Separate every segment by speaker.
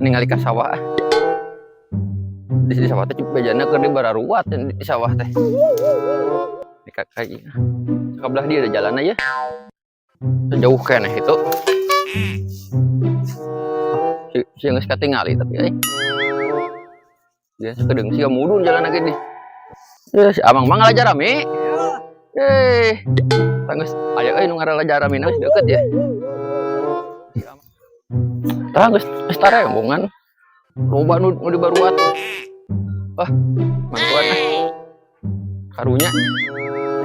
Speaker 1: ningali ka sawah. Di sawah teh bejana keur di bararuat di sawah teh. Di kaki. Kabelah dia ada jalan aja. Sejauh keneh itu. Si geus katingali tapi dia sekedeng sia mudun jalan lagi di. Si Amang mah ngalajar rame. Tangis aya nu ngalajar rame geus deukeut ya. Tah geus tarembongan. Loba nu dibaruat. Wah, bantuan karunya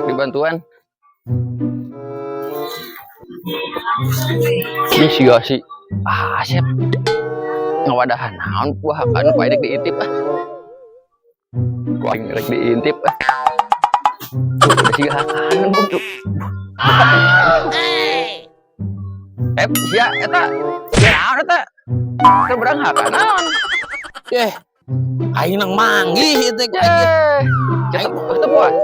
Speaker 1: dibantuan. Ini sia si Asep ngawadahan naon buah kan pae diintip Ku aing rek diintip sia hakan buk. Sia eta naon eta? Keur berang hakan naon?
Speaker 2: Aing nang manggih itu
Speaker 1: Aing teu puas.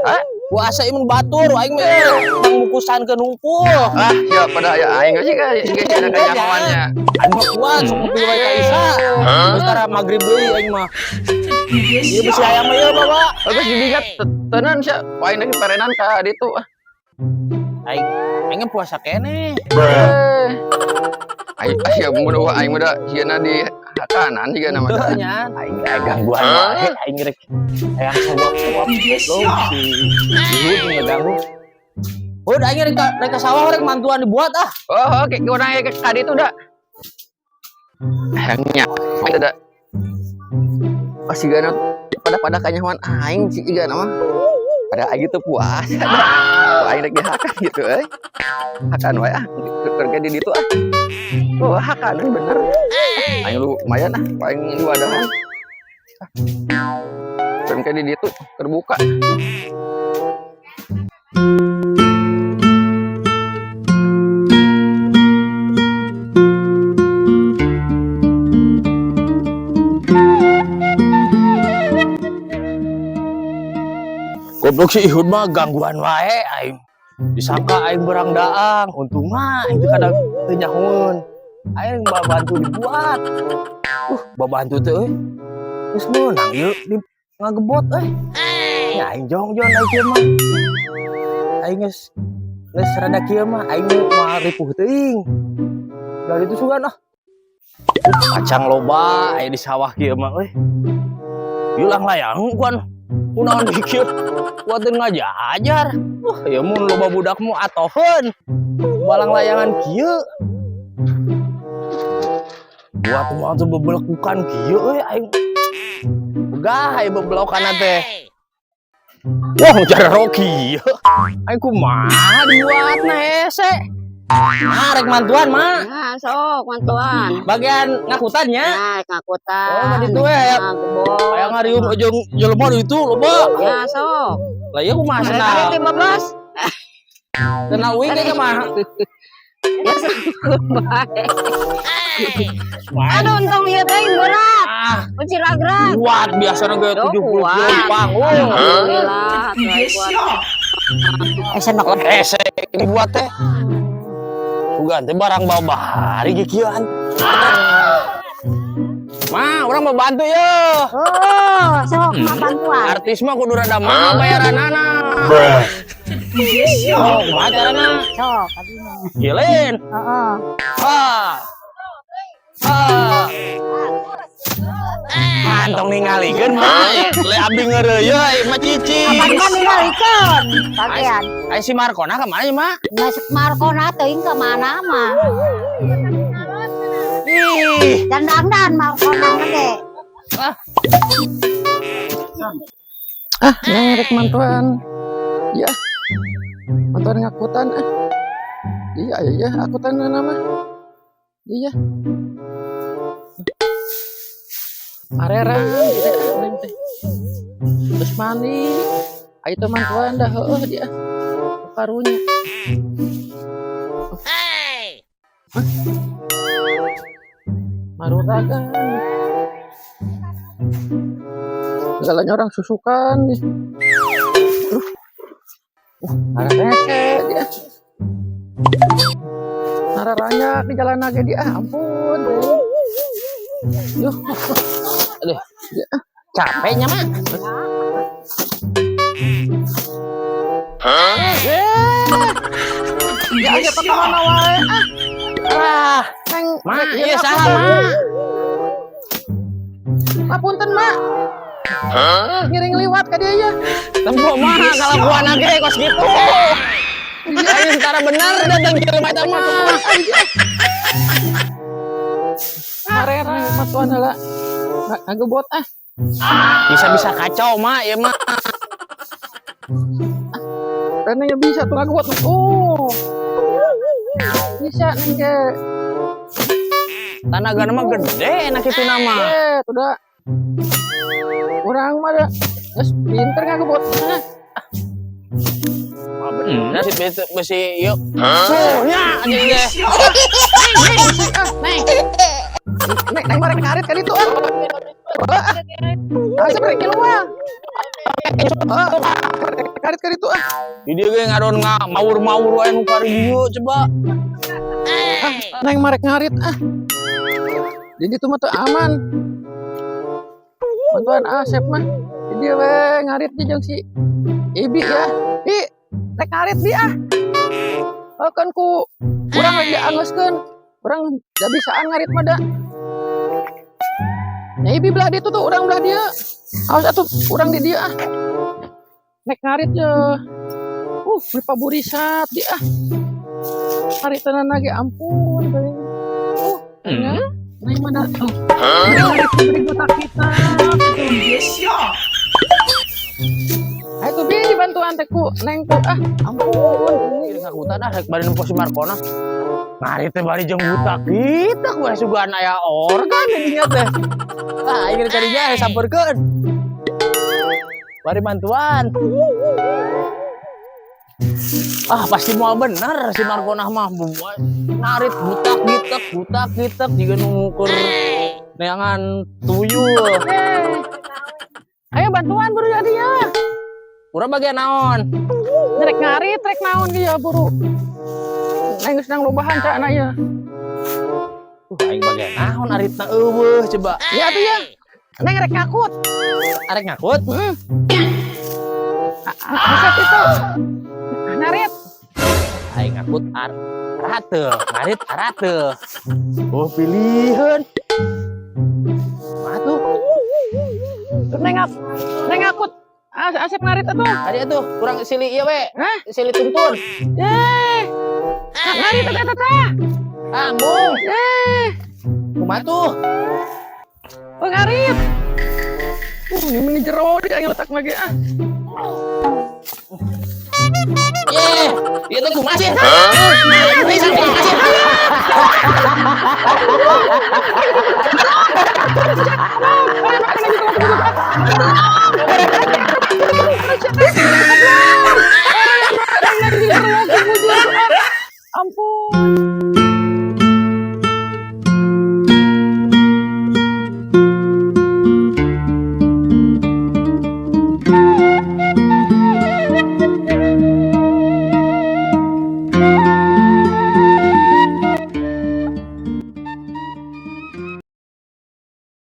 Speaker 2: puasa ieu batur aing mah nang mukusan ke nungkul.
Speaker 1: Ya pada aya aing sih ka geus ada nyamannya.
Speaker 2: Aing mah kuat sok ngopi wae ka Isa. Sementara magrib deui aing mah. Ieu bisi ayam mah ieu Bapak.
Speaker 1: Bagus didigat tenan sia aing lagi parenan ka ditu.
Speaker 2: Aing puasa keneh.
Speaker 1: Aing sia mudah aing mudah sieuna di kanan juga nama
Speaker 2: teh nya aing gangguan wae aing rek hayang suap-suap lo si ngeganggu. Udah aing rek ka sawah rek mantuan dibuat
Speaker 1: oke kurang ke tadi itu dah hayangnya ada pasti gana pada kanyawan aing si iga nama pada aing itu puas aing rek dihakan gitu hakan wae kerja di ditu hakan bener aing lumayan paling di wadahan dan kayak di ditu terbuka
Speaker 2: goblok si Ihud mah gangguan wae aing disangka aing berang daang untung mah itu kadang teu nyahoeun aing bantu dibuat bantu teh geus meunang ieu di ngagebot nya aing jong-jong aing mah aing geus rada kieu mah aing mah ripuh teuing dari itu sugan kacang loba aya di sawah kieu mah ieu lang layang kuan kunaon kieu kuatin ngajajar ya mun loba budakmu atoheun balang layangan kieu buat mau tuh bebelekukan kieu aing begah aya bebelokana teh wah ngejar Rocky aing kumaha dibuatna hese rek mantuan mah
Speaker 3: sok mantuan
Speaker 2: bagian ngakutannya
Speaker 3: ngakutan
Speaker 2: gitu aya ngariung ujung jelema itu loba
Speaker 3: ya sok
Speaker 2: lah ieu kumaha cenah
Speaker 3: 15
Speaker 2: kenal uing ge mah
Speaker 3: ya sok aduh untung ieu teh berat kunci ragrag
Speaker 2: kuat biasana ge 70 pang
Speaker 3: alhamdulillah
Speaker 2: enak dibuat teh sugan teh barang babari ge kieuan mah urang mau bantu ye
Speaker 3: sok bantuan
Speaker 2: artis mah kudu rada mahal bayaranana kumaha carana
Speaker 3: sok
Speaker 2: gilin Antong ningalikeun mah le abdi ngeureuy mah cici
Speaker 3: kapan ningalikeun bagian
Speaker 2: ai si Markona ka mana mah
Speaker 3: masuk Markona teuing ka mana mah
Speaker 2: ih
Speaker 3: dandang Markona ge
Speaker 1: yang rek mantuan ya mantuan ngakutan iya akutan nama iya arera gitu terus mandi ayo teman tuan dah dia karunya maruragan segalanya orang susukan nih ada rese dia nara banyak di jalan aja dia ampun Yuh.
Speaker 2: Aduh. Capeknya mah.
Speaker 1: Ya aja ke mana wae.
Speaker 2: Ah,
Speaker 1: Neng,
Speaker 2: mak, iya salah mak.
Speaker 1: Ngapunten, Mak. Ngiring liwat ka dia ya.
Speaker 2: Tempo mah kalau gua nage kos gitu. Ayo secara benar datang kirim eta mah.
Speaker 1: Marera matuan heula. Ngagebot ah.
Speaker 2: Bisa-bisa kacau mah ya mah.
Speaker 1: Renanya bisa tuh ngagebot. Oh. Bisa neng ge.
Speaker 2: Tanaga nama gede enak itu nama.
Speaker 1: Tuh dah. Urang mah da geus pinter ngagebot.
Speaker 2: Bener sih besi yuk. Soalnya aja deh.
Speaker 1: Neng marek ngarit kan itu ah. Ah, sebenarnya keluar. Karit kan itu ah.
Speaker 2: Di dia ge ngaron maur-maur wae nu karieu coba.
Speaker 1: Neng marek ngarit ah. Jadi itu mah tuh aman. Bantuan Asep mah. Jadi we ngarit di jeung si Ibi ya. Bi, rek ngarit di ah. Oh kan ku urang lagi dianggeuskeun. Urang da bisaan ngarit mah da. Ya Ibi belah dia tuh urang belah dia. Awas atuh urang di dia ah. Rek ngarit ya. Beli paburisat di ah. Ngarit tenan lagi ampun. Ya. Nah, mana tuh? Beri botak kita. Ayo tuh bi dibantuan teku neng tuh ah ampun.
Speaker 2: Ini ngakutan dah rek bari nempo si Markona. Ngarit teh bari jeung buta kita ku sugan aya organ dinya teh. Ah ingin cari jahe sampeurkeun. Bari bantuan. Ah pasti mau bener si Markona mah ngarit butak gitek juga ngukur neangan tuyul.
Speaker 1: Ayo bantuan buru ya dia.
Speaker 2: Urang bagian naon?
Speaker 1: Rek ngarit rek naon dia buru. Neng sedang lobahan cak anak ya.
Speaker 2: Aing bagian naon aritna eueuh coba.
Speaker 1: Ya tuh ya. Neng rek ngakut.
Speaker 2: Arek ngakut?
Speaker 1: Asep itu. Ngarit.
Speaker 2: Aing ngakut arateuh, ngarit arateuh. Oh pilihan. Matuh.
Speaker 1: Neng ngakut. Asep ngarit atuh.
Speaker 2: Adi atuh kurang sili ieu we.
Speaker 1: Hah?
Speaker 2: Sili tuntun.
Speaker 1: Ngarit eta teh.
Speaker 2: Ambung. Kumaha tuh?
Speaker 1: Oh ngarit. Ini meni jero dia yang letak lagi ah.
Speaker 2: Ieu teh kumaha sih? Bisa